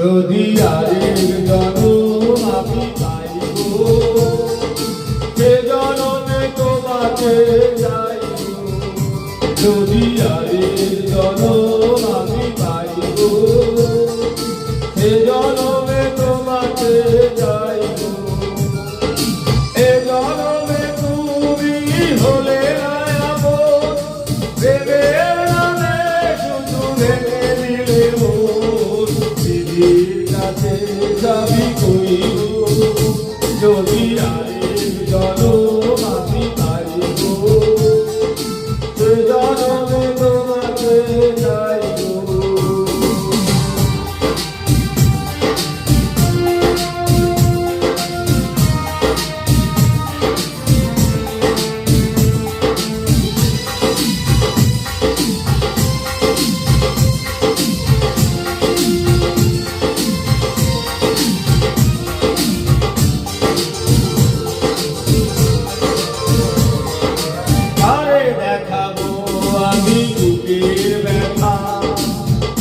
যদি আরেক জনম আমি পাইব সে জনমে তোমাকে চাইব। যদি আরেক জনম আমি পাইব সে জনমে তোমাকে চাইব। এ জনমে তুমি হলে আপন, প্রেমের নামে শুধু ভেঙে দিলে মন। দিদির কাছে যাবি কইব যদি আরেক জনম আমি পাইব সে জনমে তোমাকে চাইব। আমি বুকের ব্যথা,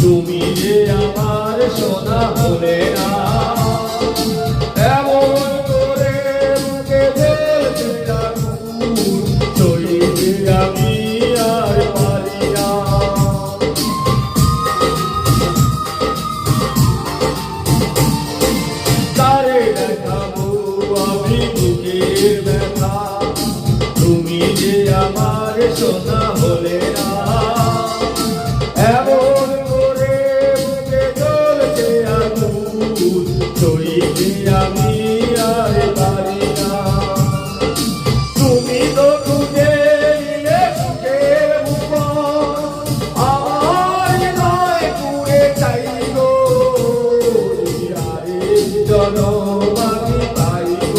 তুমি যে আমার সোনা হলে না। এমন করে বুকে ফেলতে আগুন, সইতে আমি আর পারি না। তারে দেখাবো আমি বুকের ব্যথা, তুমি যে আমার সোনা হলে না। এমন করে বুকে জ্বলছে আগুন, সইতে আমি আর পারি না। তুমি তো খুঁজে নিলে সুখের ভুবন, আমার নয় পুড়ে চাইব। আরেক জনম আমি পাইব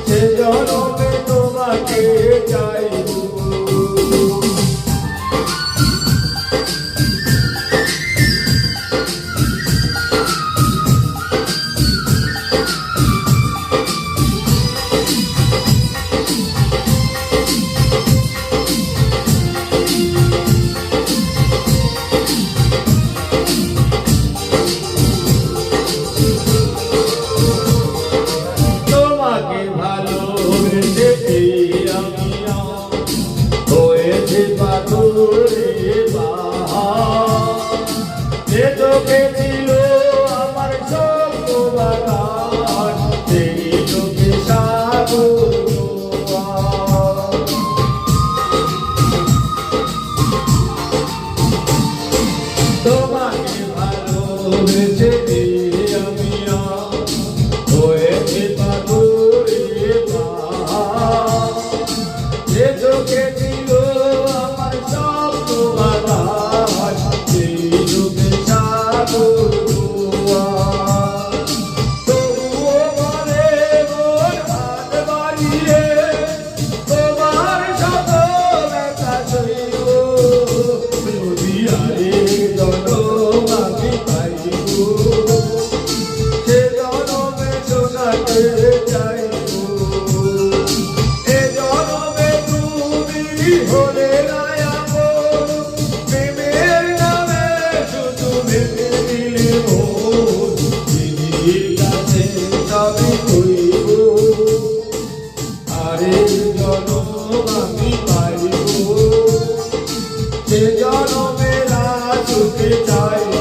সে জনমে তোমাকে চাইব। তোমাকে ভালোবেসে আমি হয়েছে পাথরে বাহার। যে চোখে ছিল আমার স্বপ্ন বাগান, সেই চোখে সাগর জোয়ার। তোমাকে ভালোবেসে আমি হয়েছে পাথরে বাহার। যে চোখে ছিল আমার স্বপ্ন বাগান, সেই চোখে সাগর জোয়ার। তবুও বলে মন হাত বাড়িয়ে তোমার সকল একা সইব। যদি আরেক জনম আমি পাইব সে জনমে সোনাকে চাইব। এ জনমে তুমি হলে না আপন, প্রেমের নামে শুধু ভেঙে দিলে মন। দিদির কাছে যাবি কইব আরেক জনম আমি পাইব সে জনমে রাজুকে চাইব।